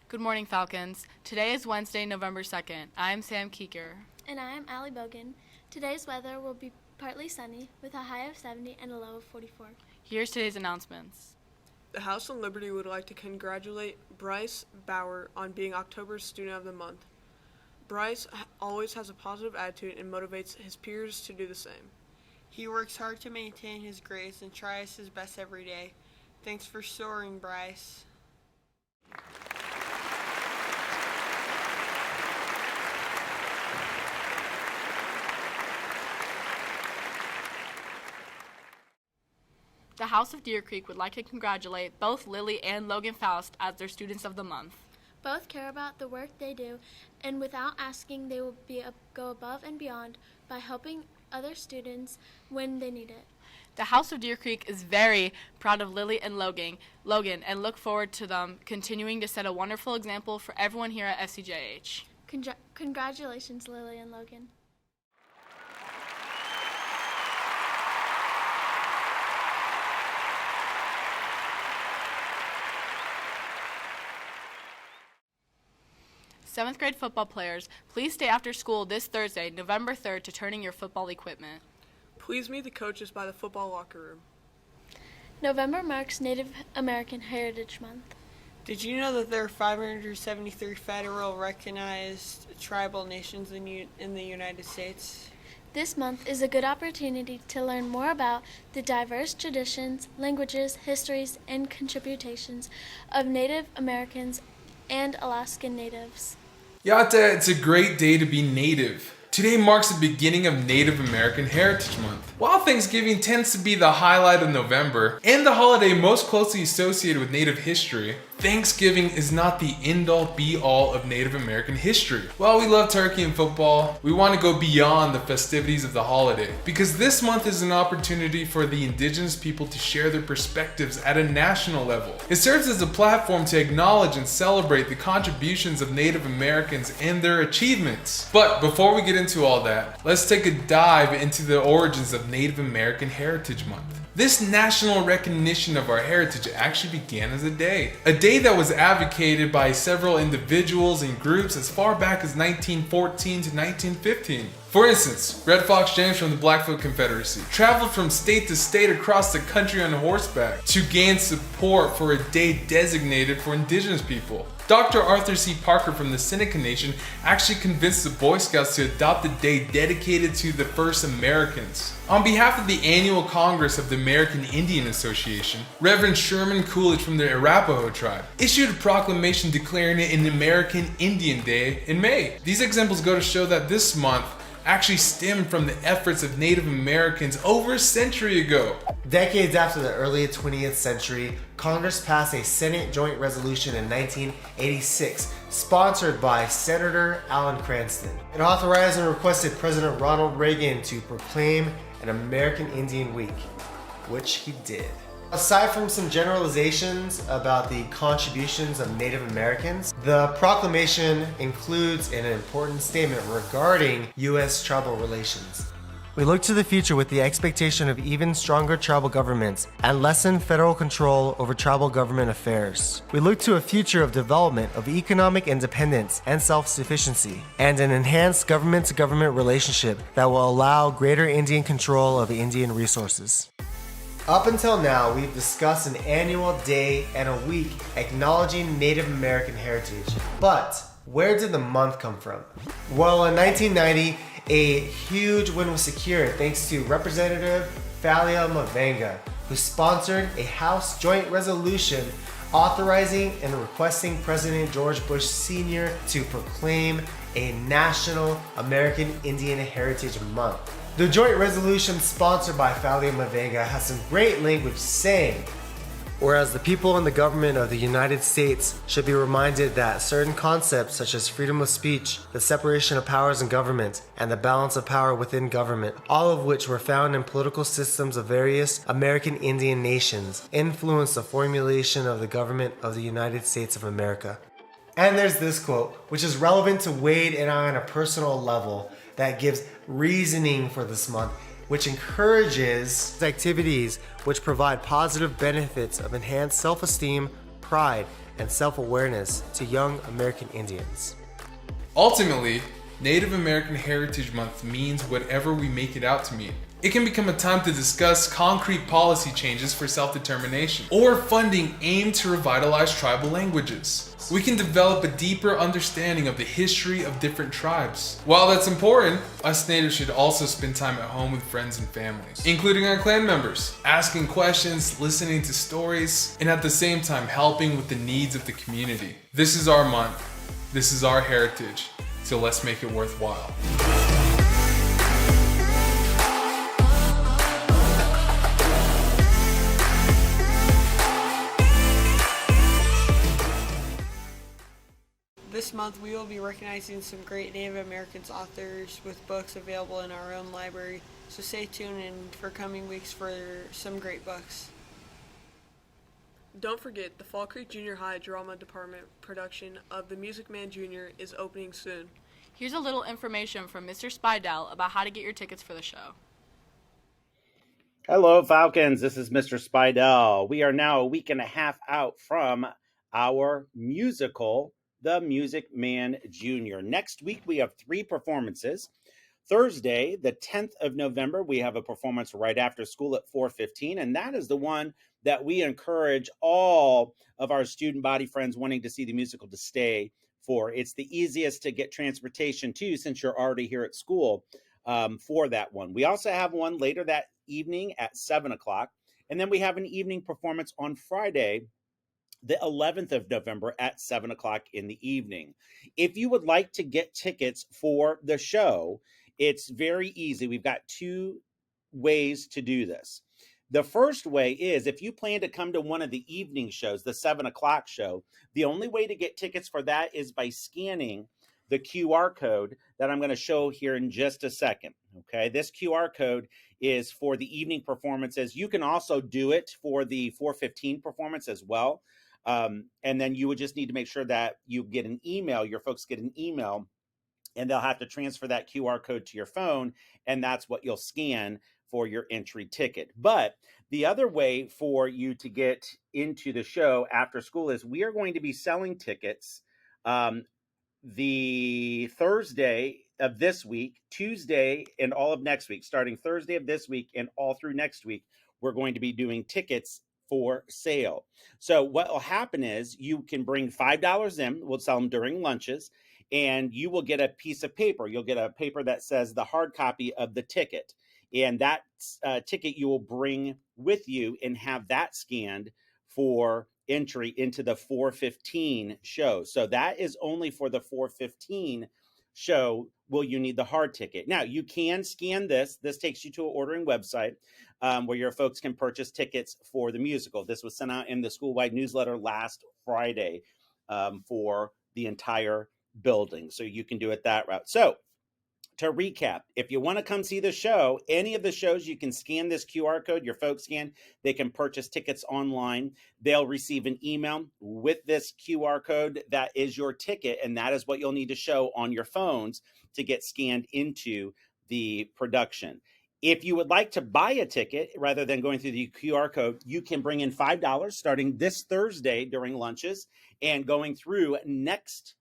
Good morning, Falcons. Today is Wednesday, November 2nd. I'm Sam Keeker. And I'm Allie Bogan. Today's weather will be partly sunny with a high of 70 and a low of 44. Here's today's announcements. The House of Liberty would like to congratulate Bryce Bauer on being October's Student of the Month. Bryce always has a positive attitude and motivates his peers to do the same. He works hard to maintain his grades and tries his best every day. Thanks for soaring, Bryce. The House of Deer Creek would like to congratulate both Lily and Logan Faust as their Students of the Month. Both care about the work they do, and without asking, they will go above and beyond by helping other students when they need it. The House of Deer Creek is very proud of Lily and Logan and look forward to them continuing to set a wonderful example for everyone here at FCJH. Congratulations, Lily and Logan. Seventh grade football players, please stay after school this Thursday, November 3rd, to turn in your football equipment. Please meet the coaches by the football locker room. November marks Native American Heritage Month. Did you know that there are 573 federal recognized tribal nations in the United States? This month is a good opportunity to learn more about the diverse traditions, languages, histories, and contributions of Native Americans and Alaskan Natives. Yata, it's a great day to be Native. Today marks the beginning of Native American Heritage Month. While Thanksgiving tends to be the highlight of November and the holiday most closely associated with Native history, Thanksgiving is not the end-all be-all of Native American history. While we love turkey and football, we want to go beyond the festivities of the holiday because this month is an opportunity for the indigenous people to share their perspectives at a national level. It serves as a platform to acknowledge and celebrate the contributions of Native Americans and their achievements. But before we get into all that, let's take a dive into the origins of Native American Heritage Month. This national recognition of our heritage actually began as a day that was advocated by several individuals and groups as far back as 1914 to 1915. For instance, Red Fox James from the Blackfoot Confederacy traveled from state to state across the country on horseback to gain support for a day designated for indigenous people. Dr. Arthur C. Parker from the Seneca Nation actually convinced the Boy Scouts to adopt a day dedicated to the first Americans. On behalf of the annual Congress of the American Indian Association, Reverend Sherman Coolidge from the Arapaho tribe issued a proclamation declaring it an American Indian Day in May. These examples go to show that this month actually stemmed from the efforts of Native Americans over a century ago. Decades after the early 20th century, Congress passed a Senate Joint Resolution in 1986, sponsored by Senator Alan Cranston. It authorized and requested President Ronald Reagan to proclaim an American Indian Week, which he did. Aside from some generalizations about the contributions of Native Americans, the proclamation includes an important statement regarding U.S. tribal relations. We look to the future with the expectation of even stronger tribal governments and lessened federal control over tribal government affairs. We look to a future of development of economic independence and self-sufficiency, and an enhanced government-to-government relationship that will allow greater Indian control of Indian resources. Up until now, we've discussed an annual day and a week acknowledging Native American heritage. But where did the month come from? Well, in 1990, a huge win was secured thanks to Representative Thalia Mavenga, who sponsored a House Joint Resolution authorizing and requesting President George Bush Sr. to proclaim a National American Indian Heritage Month. The joint resolution sponsored by Thalia Mavenga has some great language saying, whereas the people and the government of the United States should be reminded that certain concepts such as freedom of speech, the separation of powers in government, and the balance of power within government, all of which were found in political systems of various American Indian nations, influenced the formulation of the government of the United States of America. And there's this quote, which is relevant to Wade and I on a personal level, that gives reasoning for this month, which encourages activities which provide positive benefits of enhanced self-esteem, pride, and self-awareness to young American Indians. Ultimately, Native American Heritage Month means whatever we make it out to mean. It can become a time to discuss concrete policy changes for self-determination or funding aimed to revitalize tribal languages. We can develop a deeper understanding of the history of different tribes. While that's important, us natives should also spend time at home with friends and families, including our clan members, asking questions, listening to stories, and at the same time helping with the needs of the community. This is our month. This is our heritage. So let's make it worthwhile. This month we will be recognizing some great Native Americans authors with books available in our own library, so stay tuned in for coming weeks for some great books. Don't forget, the Fall Creek Junior High Drama Department production of The Music Man Jr. is opening soon. Here's a little information from Mr. Spidell about how to get your tickets for the show. Hello, Falcons. This is Mr. Spidell. We are now a week and a half out from our musical, The Music Man Jr. Next week, we have 3 performances. Thursday, the 10th of November, we have a performance right after school at 4:15, and that is the one that we encourage all of our student body friends wanting to see the musical to stay for. It's the easiest to get transportation to since you're already here at school for that one. We also have one later that evening at 7 o'clock, and then we have an evening performance on Friday, the 11th of November at 7 o'clock in the evening. If you would like to get tickets for the show, it's very easy. We've got 2 ways to do this. The first way is if you plan to come to one of the evening shows, the 7 o'clock show, the only way to get tickets for that is by scanning the QR code that I'm going to show here in just a second. Okay, this QR code is for the evening performances. You can also do it for the 4:15 performance as well. And then you would just need to make sure that you get an email, your folks get an email, and they'll have to transfer that QR code to your phone, and that's what you'll scan for your entry ticket. But the other way for you to get into the show after school is we are going to be selling tickets the Thursday of this week, Tuesday, and all of next week. Starting Thursday of this week and all through next week, we're going to be doing tickets for sale. So what will happen is you can bring $5 in. We'll sell them during lunches, and you will get a piece of paper. You'll get a paper that says the hard copy of the ticket. And that ticket you will bring with you and have that scanned for entry into the 4:15 show. So that is only for the 4:15 show will you need the hard ticket. Now, you can scan this. This takes you to an ordering website where your folks can purchase tickets for the musical. This was sent out in the school-wide newsletter last Friday for the entire building. So you can do it that route. So to recap, if you want to come see the show, any of the shows, you can scan this QR code, your folks scan, they can purchase tickets online. They'll receive an email with this QR code that is your ticket, and that is what you'll need to show on your phones to get scanned into the production. If you would like to buy a ticket rather than going through the QR code, you can bring in $5 starting this Thursday during lunches and going through next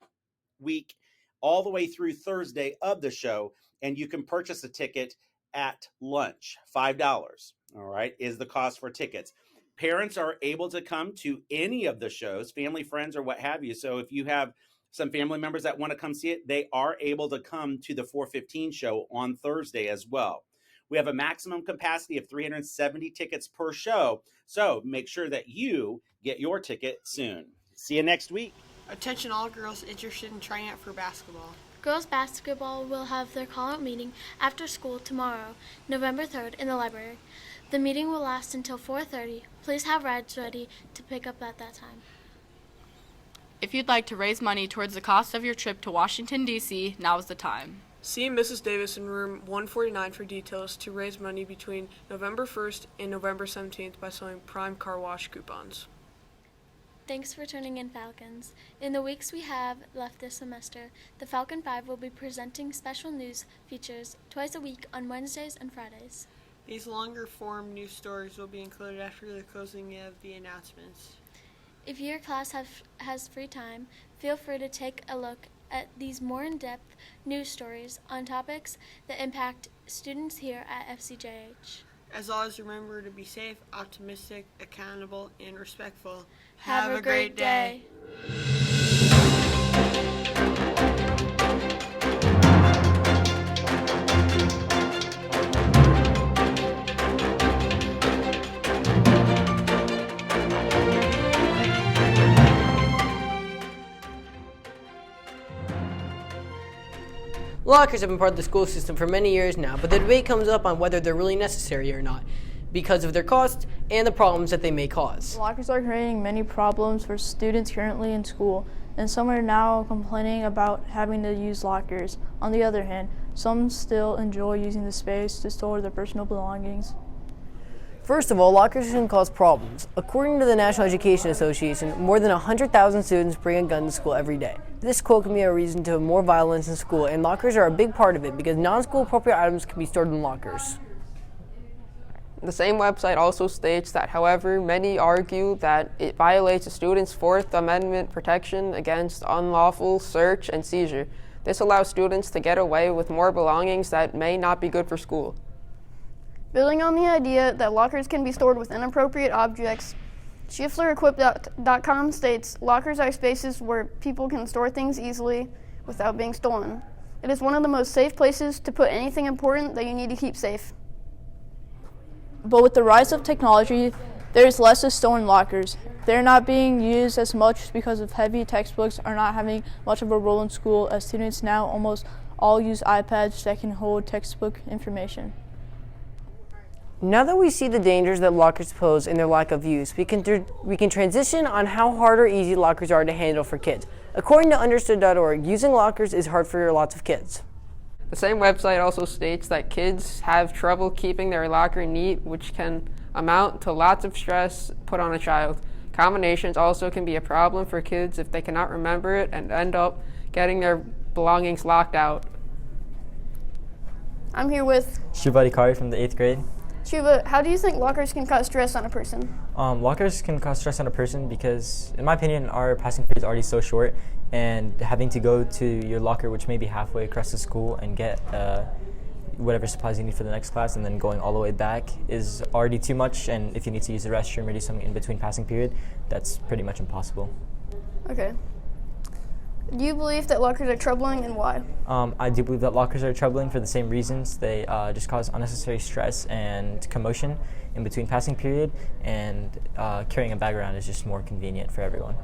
week all the way through Thursday of the show, and you can purchase a ticket at lunch. $5, all right, is the cost for tickets. Parents are able to come to any of the shows, family, friends, or what have you. So if you have some family members that want to come see it, they are able to come to the 4:15 show on Thursday as well. We have a maximum capacity of 370 tickets per show, so make sure that you get your ticket soon. See you next week. Attention all girls interested in trying out for basketball. Girls basketball will have their call-out meeting after school tomorrow, November 3rd, in the library. The meeting will last until 4:30. Please have rides ready to pick up at that time. If you'd like to raise money towards the cost of your trip to Washington, D.C., now is the time. See Mrs. Davis in room 149 for details to raise money between November 1st and November 17th by selling Prime Car Wash coupons. Thanks for tuning in, Falcons. In the weeks we have left this semester, the Falcon 5 will be presenting special news features twice a week on Wednesdays and Fridays. These longer form news stories will be included after the closing of the announcements. If your class has free time, feel free to take a look at these more in-depth news stories on topics that impact students here at FCJH. As always, remember to be safe, optimistic, accountable, and respectful. Have a great day. Lockers have been part of the school system for many years now, but the debate comes up on whether they're really necessary or not, because of their cost and the problems that they may cause. Lockers are creating many problems for students currently in school, and some are now complaining about having to use lockers. On the other hand, some still enjoy using the space to store their personal belongings. First of all, lockers can cause problems. According to the National Education Association, more than 100,000 students bring a gun to school every day. This quote can be a reason to have more violence in school, and lockers are a big part of it because non-school appropriate items can be stored in lockers. The same website also states that, however, many argue that it violates a student's Fourth Amendment protection against unlawful search and seizure. This allows students to get away with more belongings that may not be good for school. Building on the idea that lockers can be stored with inappropriate objects, SchifflerEquip.com states, lockers are spaces where people can store things easily without being stolen. It is one of the most safe places to put anything important that you need to keep safe. But with the rise of technology, there is less of stolen lockers. They're not being used as much because of heavy textbooks are not having much of a role in school, as students now almost all use iPads that can hold textbook information. Now that we see the dangers that lockers pose and their lack of use, we can transition on how hard or easy lockers are to handle for kids. According to Understood.org, using lockers is hard for lots of kids. The same website also states that kids have trouble keeping their locker neat, which can amount to lots of stress put on a child. Combinations also can be a problem for kids if they cannot remember it and end up getting their belongings locked out. I'm here with Shubha Adhikari from the 8th grade. Shubha. How do you think lockers can cause stress on a person? Lockers can cause stress on a person because, in my opinion, our passing period is already so short, and having to go to your locker, which may be halfway across the school, and get whatever supplies you need for the next class, and then going all the way back is already too much. And if you need to use the restroom or do something in between passing period, that's pretty much impossible. Okay. Do you believe that lockers are troubling, and why? I do believe that lockers are troubling for the same reasons. They just cause unnecessary stress and commotion in between passing period, and carrying a bag around is just more convenient for everyone.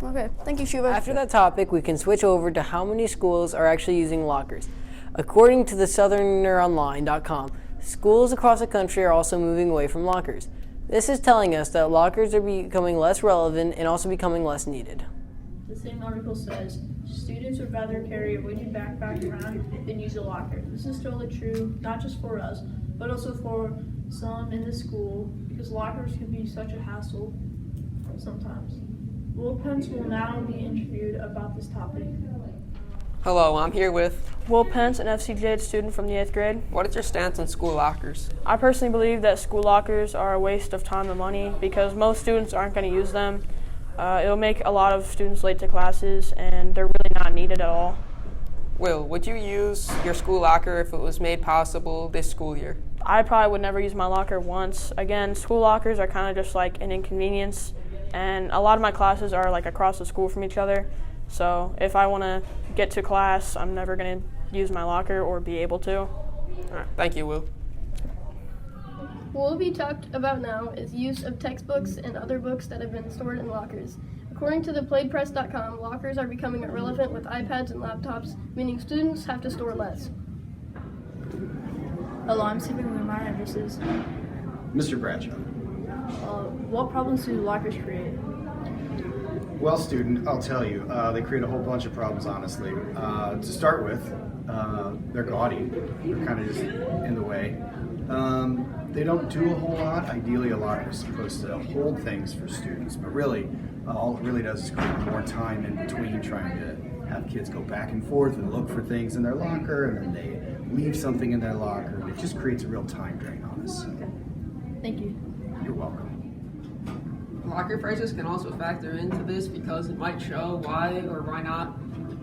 Okay, thank you, Shubha. After that topic, we can switch over to how many schools are actually using lockers. According to the southerneronline.com, schools across the country are also moving away from lockers. This is telling us that lockers are becoming less relevant and also becoming less needed. The same article says, students would rather carry a weighted backpack around than use a locker. This is totally true, not just for us, but also for some in the school, because lockers can be such a hassle sometimes. Will Pence will now be interviewed about this topic. Hello, I'm here with Will Pence, an FCJ student from the 8th grade. What is your stance on school lockers? I personally believe that school lockers are a waste of time and money because most students aren't going to use them. It'll make a lot of students late to classes, and they're really not needed at all. Will, would you use your school locker if it was made possible this school year? I probably would never use my locker once. Again, school lockers are kind of just like an inconvenience, and a lot of my classes are like across the school from each other. So if I want to get to class, I'm never going to use my locker or be able to. All right, thank you, Will. What will be talked about now is use of textbooks and other books that have been stored in lockers. According to theplatepress.com, lockers are becoming irrelevant with iPads and laptops, meaning students have to store less. Hello, I'm Stephen Lumar, and this is Mr. Bradshaw. What problems do lockers create? Well, student, I'll tell you, they create a whole bunch of problems, honestly. To start with, they're gaudy. They're kind of just in the way. They don't do a whole lot. Ideally, a locker is supposed to hold things for students, but really, all it really does is create more time in between trying to have kids go back and forth and look for things in their locker, and then they leave something in their locker, and it just creates a real time drain on us. Okay. Thank you. You're welcome. Locker prices can also factor into this because it might show why or why not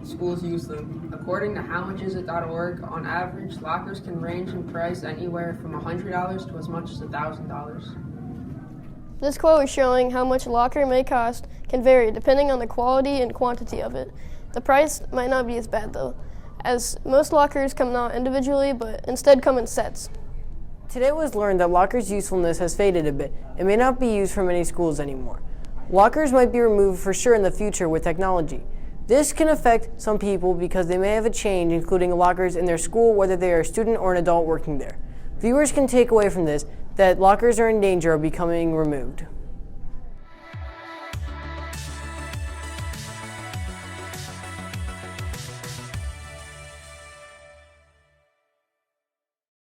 schools use them. According to howmuchisit.org, on average, lockers can range in price anywhere from $100 to as much as $1,000. This quote is showing how much a locker may cost can vary depending on the quality and quantity of it. The price might not be as bad though, as most lockers come not individually but instead come in sets. Today it was learned that lockers' usefulness has faded a bit and may not be used for many schools anymore. Lockers might be removed for sure in the future with technology. This can affect some people because they may have a change including lockers in their school, whether they are a student or an adult working there. Viewers can take away from this that lockers are in danger of becoming removed.